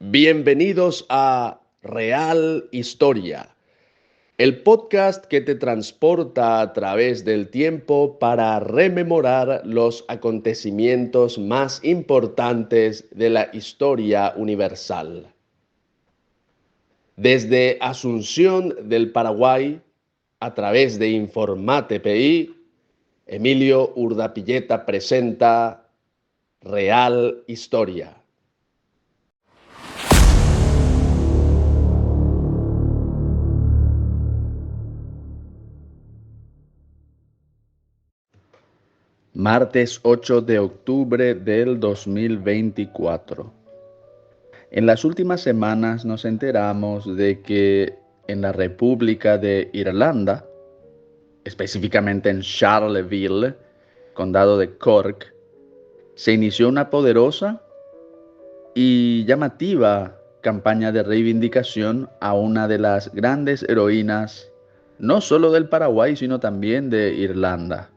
Bienvenidos a Real Historia, el podcast que te transporta a través del tiempo para rememorar los acontecimientos más importantes de la historia universal. Desde Asunción del Paraguay, a través de Informate PI, Emilio Urdapilleta presenta Real Historia. Martes 8 de octubre del 2024. En las últimas semanas nos enteramos de que en la República de Irlanda, específicamente en Charleville, condado de Cork, se inició una poderosa y llamativa campaña de reivindicación a una de las grandes heroínas, no solo del Paraguay, sino también de Irlanda.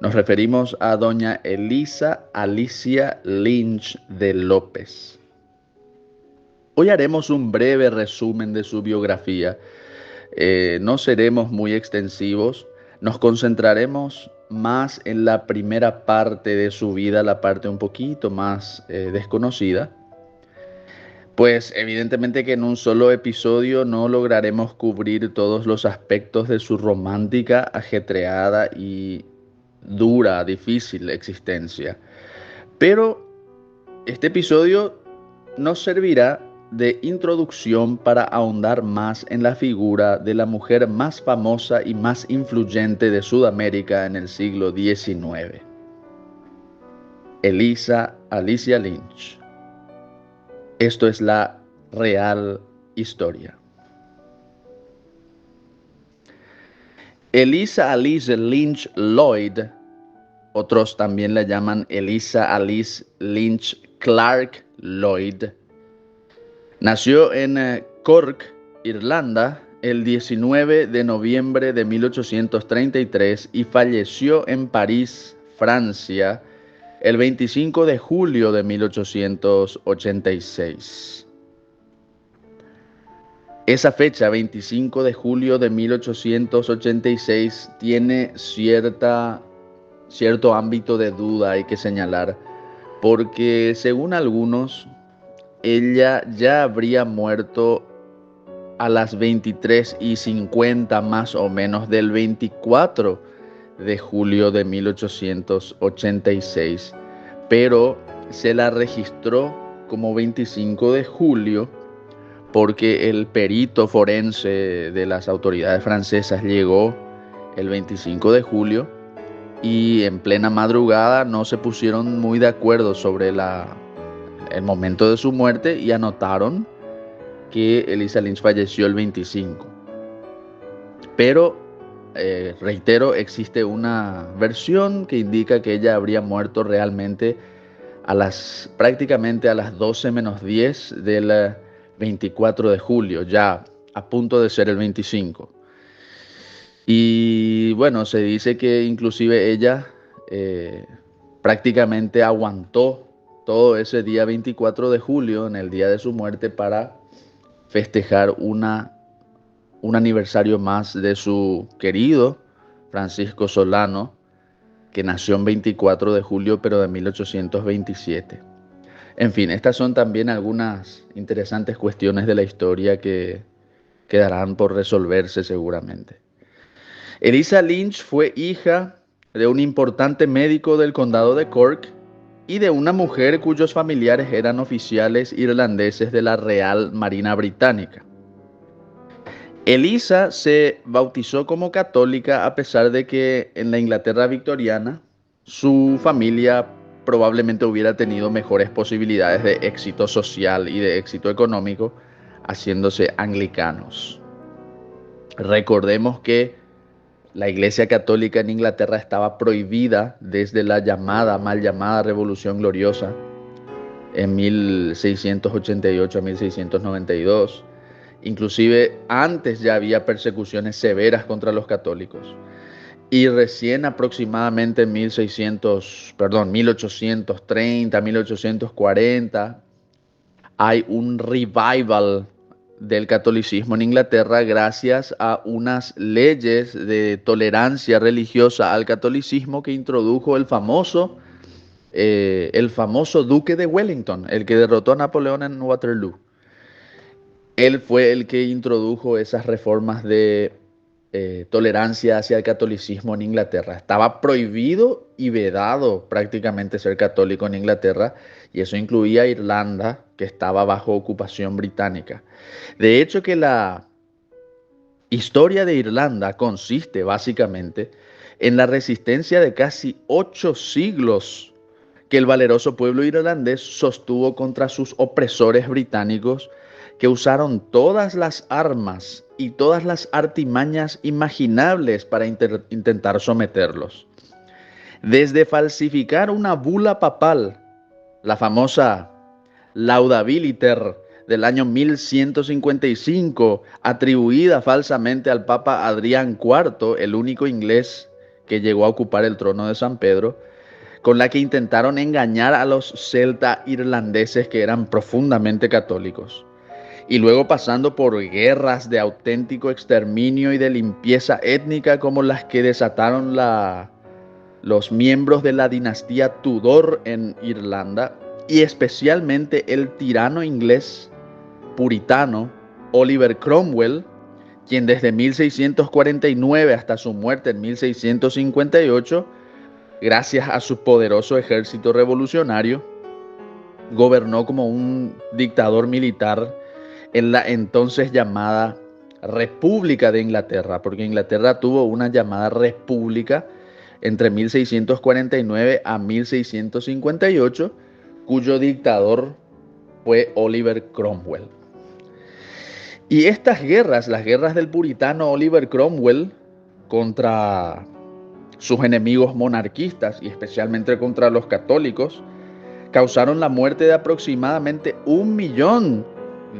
Nos referimos a doña Elisa Alicia Lynch de López. Hoy haremos un breve resumen de su biografía. No seremos muy extensivos. Nos concentraremos más en la primera parte de su vida, la parte un poquito más desconocida. Pues evidentemente que en un solo episodio no lograremos cubrir todos los aspectos de su romántica, ajetreada y dura, difícil existencia. Pero este episodio nos servirá de introducción para ahondar más en la figura de la mujer más famosa y más influyente de Sudamérica en el siglo XIX, Elisa Alicia Lynch. Esto es la Real Historia. Elisa Alice Lynch Lloyd, otros también la llaman Elisa Alice Lynch Clark Lloyd, nació en Cork, Irlanda, el 19 de noviembre de 1833 y falleció en París, Francia, el 25 de julio de 1886. Esa fecha, 25 de julio de 1886, tiene cierto ámbito de duda, hay que señalar, porque según algunos, ella ya habría muerto a las 23:50 más o menos del 24 de julio de 1886, pero se la registró como 25 de julio porque el perito forense de las autoridades francesas llegó el 25 de julio y en plena madrugada no se pusieron muy de acuerdo sobre el momento de su muerte y anotaron que Elisa Lynch falleció el 25. Pero, reitero, existe una versión que indica que ella habría muerto realmente prácticamente a las 12 menos 10 del 24 de julio, ya a punto de ser el 25. Y bueno, se dice que inclusive ella prácticamente aguantó todo ese día 24 de julio, en el día de su muerte, para festejar un aniversario más de su querido Francisco Solano, que nació en 24 de julio, pero de 1827. En fin, estas son también algunas interesantes cuestiones de la historia que quedarán por resolverse seguramente. Elisa Lynch fue hija de un importante médico del condado de Cork y de una mujer cuyos familiares eran oficiales irlandeses de la Real Marina Británica. Elisa se bautizó como católica a pesar de que en la Inglaterra victoriana su familia probablemente hubiera tenido mejores posibilidades de éxito social y de éxito económico haciéndose anglicanos. Recordemos que la Iglesia Católica en Inglaterra estaba prohibida desde la mal llamada Revolución Gloriosa en 1688 a 1692. Inclusive antes ya había persecuciones severas contra los católicos. Y recién aproximadamente en 1830, 1840, hay un revival del catolicismo en Inglaterra gracias a unas leyes de tolerancia religiosa al catolicismo que introdujo el famoso duque de Wellington, el que derrotó a Napoleón en Waterloo. Él fue el que introdujo esas reformas de tolerancia hacia el catolicismo en Inglaterra. Estaba prohibido y vedado prácticamente ser católico en Inglaterra, y eso incluía Irlanda, que estaba bajo ocupación británica. De hecho, que la historia de Irlanda consiste básicamente en la resistencia de casi 8 siglos que el valeroso pueblo irlandés sostuvo contra sus opresores británicos, que usaron todas las armas y todas las artimañas imaginables para intentar someterlos. Desde falsificar una bula papal, la famosa Laudabiliter del año 1155, atribuida falsamente al Papa Adrián IV, el único inglés que llegó a ocupar el trono de San Pedro, con la que intentaron engañar a los celta irlandeses que eran profundamente católicos. Y luego pasando por guerras de auténtico exterminio y de limpieza étnica como las que desataron los miembros de la dinastía Tudor en Irlanda, y especialmente el tirano inglés puritano Oliver Cromwell, quien desde 1649 hasta su muerte en 1658, gracias a su poderoso ejército revolucionario, gobernó como un dictador militar en la entonces llamada República de Inglaterra, porque Inglaterra tuvo una llamada república entre 1649 a 1658, cuyo dictador fue Oliver Cromwell. Y estas guerras, las guerras del puritano Oliver Cromwell contra sus enemigos monarquistas y especialmente contra los católicos, causaron la muerte de aproximadamente 1 millón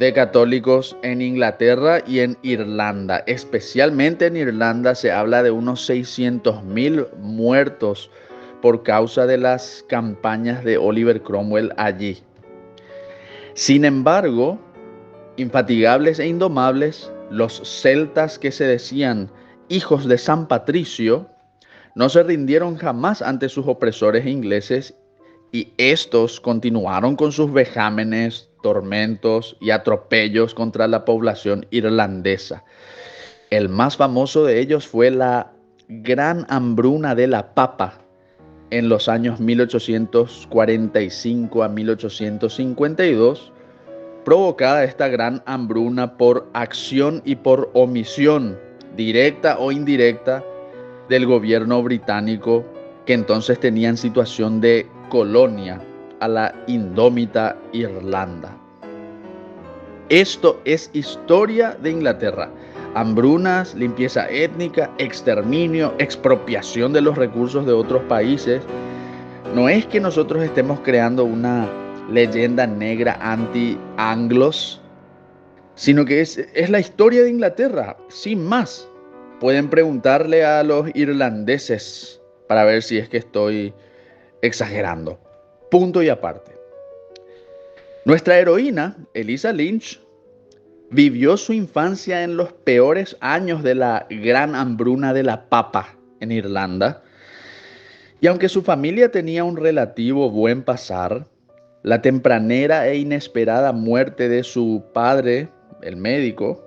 de católicos en Inglaterra y en Irlanda. Especialmente en Irlanda se habla de unos 600.000 muertos por causa de las campañas de Oliver Cromwell allí. Sin embargo, infatigables e indomables, los celtas que se decían hijos de San Patricio no se rindieron jamás ante sus opresores ingleses, y estos continuaron con sus vejámenes, tormentos y atropellos contra la población irlandesa. El más famoso de ellos fue la Gran Hambruna de la Papa en los años 1845 a 1852, provocada esta gran hambruna por acción y por omisión, directa o indirecta, del gobierno británico, que entonces tenía en situación de colonia a la indómita Irlanda. Esto es historia de Inglaterra. Hambrunas, limpieza étnica, exterminio, expropiación de los recursos de otros países. No es que nosotros estemos creando una leyenda negra anti-anglos, sino que es la historia de Inglaterra, sin más. Pueden preguntarle a los irlandeses para ver si es que estoy exagerando. Punto y aparte. Nuestra heroína, Elisa Lynch, vivió su infancia en los peores años de la gran hambruna de la papa en Irlanda. Y aunque su familia tenía un relativo buen pasar, la tempranera e inesperada muerte de su padre, el médico,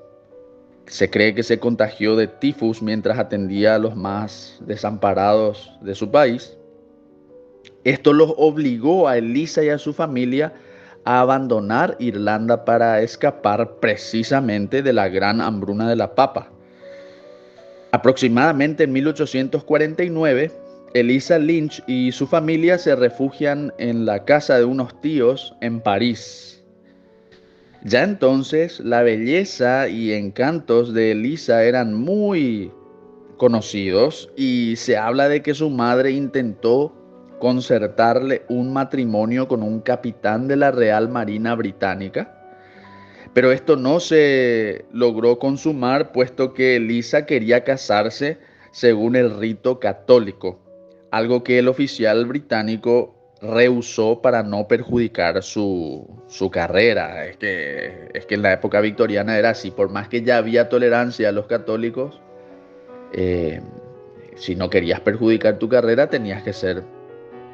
se cree que se contagió de tifus mientras atendía a los más desamparados de su país. Esto los obligó a Elisa y a su familia a abandonar Irlanda para escapar precisamente de la gran hambruna de la papa. Aproximadamente en 1849, Elisa Lynch y su familia se refugian en la casa de unos tíos en París. Ya entonces, la belleza y encantos de Elisa eran muy conocidos, y se habla de que su madre intentó concertarle un matrimonio con un capitán de la Real Marina Británica, pero esto no se logró consumar, puesto que Elisa quería casarse según el rito católico, algo que el oficial británico rehusó para no perjudicar su carrera. Es que en la época victoriana era así, por más que ya había tolerancia a los católicos, eh, si no querías perjudicar tu carrera tenías que ser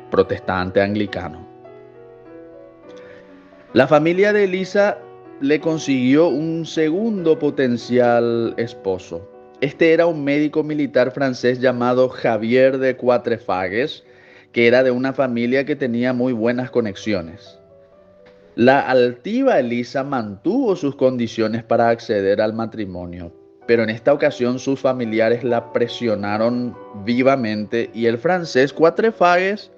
protestante anglicano. La familia de Elisa le consiguió un segundo potencial esposo. Este era un médico militar francés llamado Javier de Quatrefages, que era de una familia que tenía muy buenas conexiones. La altiva Elisa mantuvo sus condiciones para acceder al matrimonio, pero en esta ocasión sus familiares la presionaron vivamente y el francés Quatrefages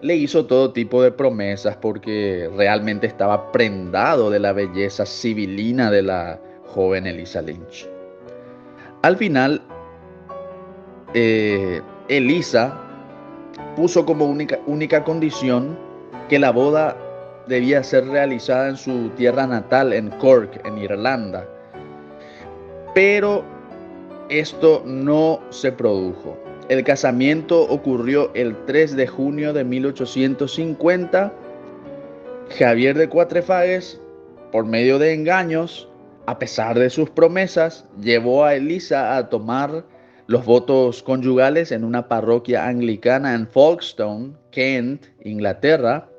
le hizo todo tipo de promesas porque realmente estaba prendado de la belleza sibilina de la joven Elisa Lynch. Al final, Elisa puso como única condición que la boda debía ser realizada en su tierra natal, en Cork, en Irlanda. Pero esto no se produjo. El casamiento ocurrió el 3 de junio de 1850. Javier de Quatrefages, por medio de engaños, a pesar de sus promesas, llevó a Elisa a tomar los votos conyugales en una parroquia anglicana en Folkestone, Kent, Inglaterra,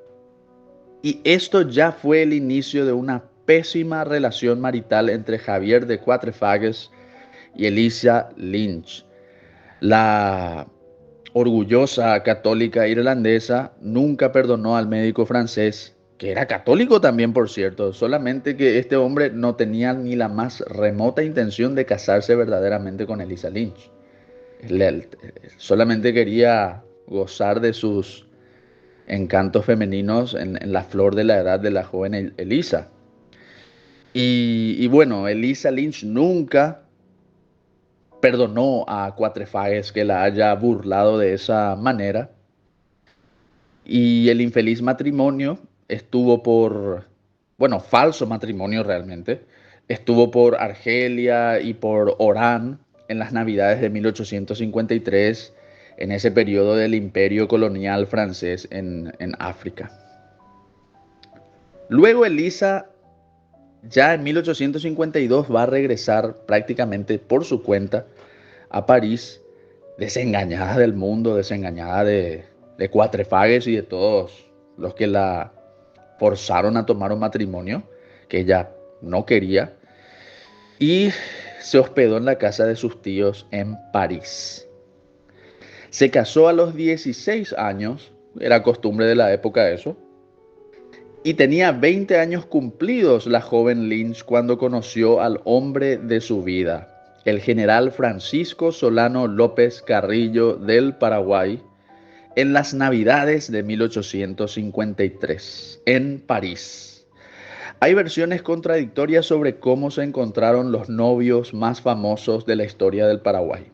y esto ya fue el inicio de una pésima relación marital entre Javier de Quatrefages y Elisa Lynch. La orgullosa católica irlandesa nunca perdonó al médico francés, que era católico también, por cierto, solamente que este hombre no tenía ni la más remota intención de casarse verdaderamente con Elisa Lynch. Él solamente quería gozar de sus encantos femeninos en la flor de la edad de la joven Elisa. Y bueno, Elisa Lynch nunca perdonó a Quatrefages que la haya burlado de esa manera. Y el infeliz matrimonio estuvo bueno, falso matrimonio realmente, estuvo por Argelia y por Orán en las Navidades de 1853, en ese periodo del imperio colonial francés en África. Luego Elisa, ya en 1852, va a regresar prácticamente por su cuenta a París, desengañada del mundo, desengañada de Quatrefages y de todos los que la forzaron a tomar un matrimonio que ella no quería, y se hospedó en la casa de sus tíos en París. Se casó a los 16 años, era costumbre de la época eso, y tenía 20 años cumplidos la joven Lynch cuando conoció al hombre de su vida, el general Francisco Solano López Carrillo del Paraguay, en las Navidades de 1853, en París. Hay versiones contradictorias sobre cómo se encontraron los novios más famosos de la historia del Paraguay.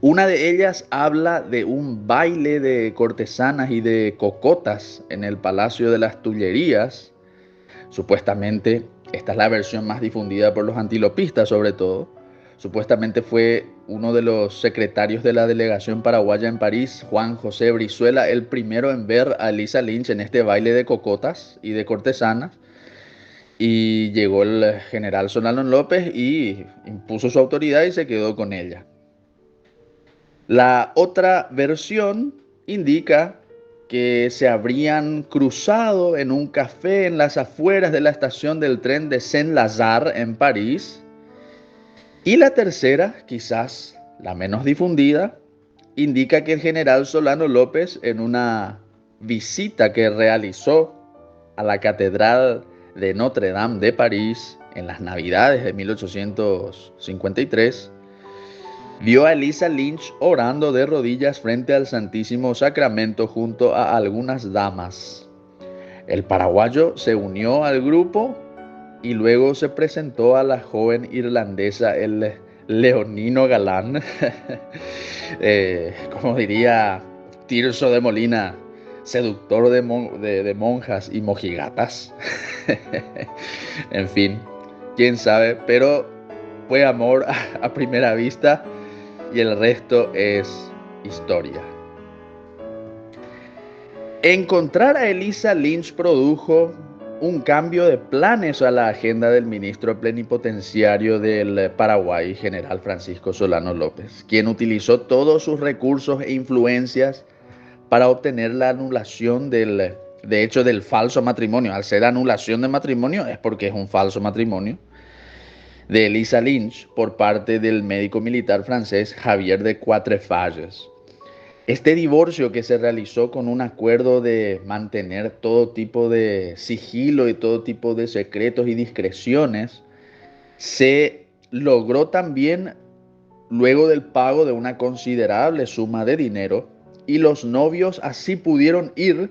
Una de ellas habla de un baile de cortesanas y de cocotas en el Palacio de las Tullerías. Supuestamente, esta es la versión más difundida por los antilopistas sobre todo. Supuestamente fue uno de los secretarios de la delegación paraguaya en París, Juan José Brizuela, el primero en ver a Elisa Lynch en este baile de cocotas y de cortesanas. Y llegó el general Solano López y impuso su autoridad y se quedó con ella. La otra versión indica que se habrían cruzado en un café en las afueras de la estación del tren de Saint-Lazare en París. Y la tercera, quizás la menos difundida, indica que el general Solano López, en una visita que realizó a la Catedral de Notre Dame de París en las Navidades de 1853, vio a Elisa Lynch orando de rodillas frente al Santísimo Sacramento junto a algunas damas. El paraguayo se unió al grupo y luego se presentó a la joven irlandesa, el leonino galán, como diría Tirso de Molina, seductor de monjas y mojigatas. En fin, quién sabe, pero fue amor a primera vista y el resto es historia. Encontrar a Elisa Lynch produjo un cambio de planes a la agenda del ministro plenipotenciario del Paraguay, general Francisco Solano López, quien utilizó todos sus recursos e influencias para obtener la anulación de hecho, del falso matrimonio. Al ser anulación de matrimonio es porque es un falso matrimonio de Elisa Lynch por parte del médico militar francés Javier de Quatrefages. Este divorcio, que se realizó con un acuerdo de mantener todo tipo de sigilo y todo tipo de secretos y discreciones, se logró también luego del pago de una considerable suma de dinero, y los novios así pudieron ir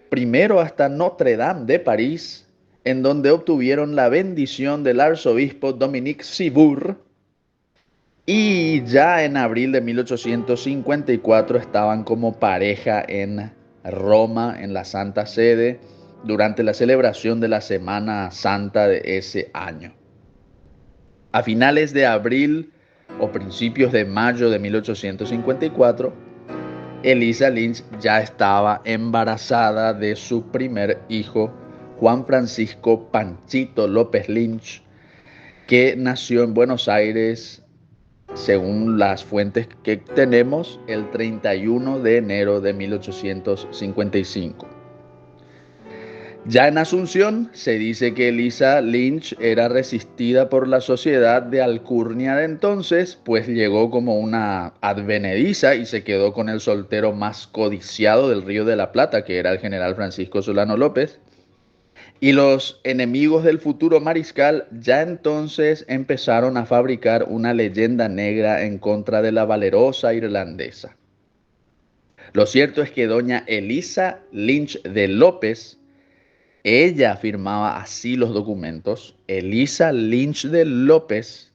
primero hasta Notre Dame de París, en donde obtuvieron la bendición del arzobispo Dominique Sibourd, y ya en abril de 1854 estaban como pareja en Roma, en la Santa Sede, durante la celebración de la Semana Santa de ese año. A finales de abril o principios de mayo de 1854, Elisa Lynch ya estaba embarazada de su primer hijo, Juan Francisco Panchito López Lynch, que nació en Buenos Aires, según las fuentes que tenemos, el 31 de enero de 1855. Ya en Asunción se dice que Elisa Lynch era resistida por la sociedad de alcurnia de entonces, pues llegó como una advenediza y se quedó con el soltero más codiciado del Río de la Plata, que era el general Francisco Solano López. Y los enemigos del futuro mariscal ya entonces empezaron a fabricar una leyenda negra en contra de la valerosa irlandesa. Lo cierto es que doña Elisa Lynch de López, ella firmaba así los documentos, Elisa Lynch de López,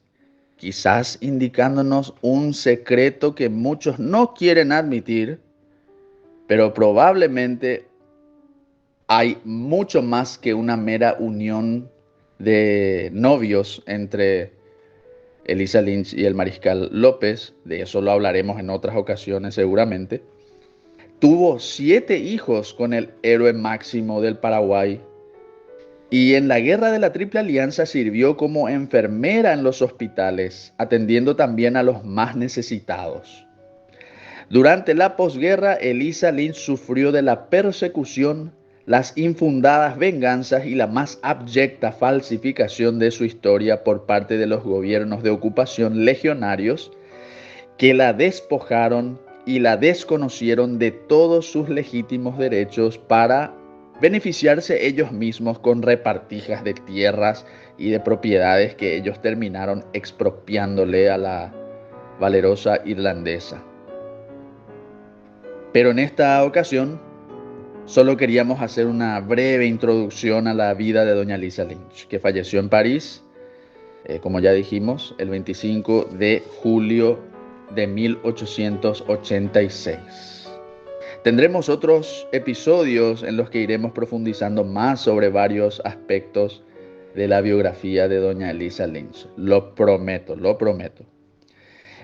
quizás indicándonos un secreto que muchos no quieren admitir, pero probablemente hay mucho más que una mera unión de novios entre Elisa Lynch y el mariscal López. De eso lo hablaremos en otras ocasiones seguramente. Tuvo 7 hijos con el héroe máximo del Paraguay, y en la guerra de la Triple Alianza sirvió como enfermera en los hospitales, atendiendo también a los más necesitados. Durante la posguerra, Elisa Lynch sufrió de la persecución, las infundadas venganzas y la más abyecta falsificación de su historia por parte de los gobiernos de ocupación legionarios, que la despojaron y la desconocieron de todos sus legítimos derechos para beneficiarse ellos mismos con repartijas de tierras y de propiedades que ellos terminaron expropiándole a la valerosa irlandesa. Pero en esta ocasión solo queríamos hacer una breve introducción a la vida de doña Elisa Lynch, que falleció en París, como ya dijimos, el 25 de julio de 1886. Tendremos otros episodios en los que iremos profundizando más sobre varios aspectos de la biografía de doña Elisa Lynch. Lo prometo, lo prometo.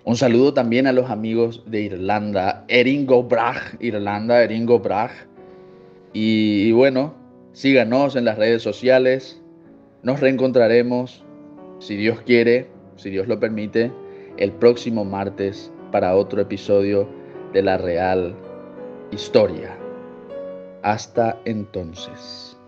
Un saludo también a los amigos de Irlanda, Eringo Bragh, Y bueno, síganos en las redes sociales. Nos reencontraremos, si Dios quiere, si Dios lo permite, el próximo martes para otro episodio de La Real Historia. Hasta entonces.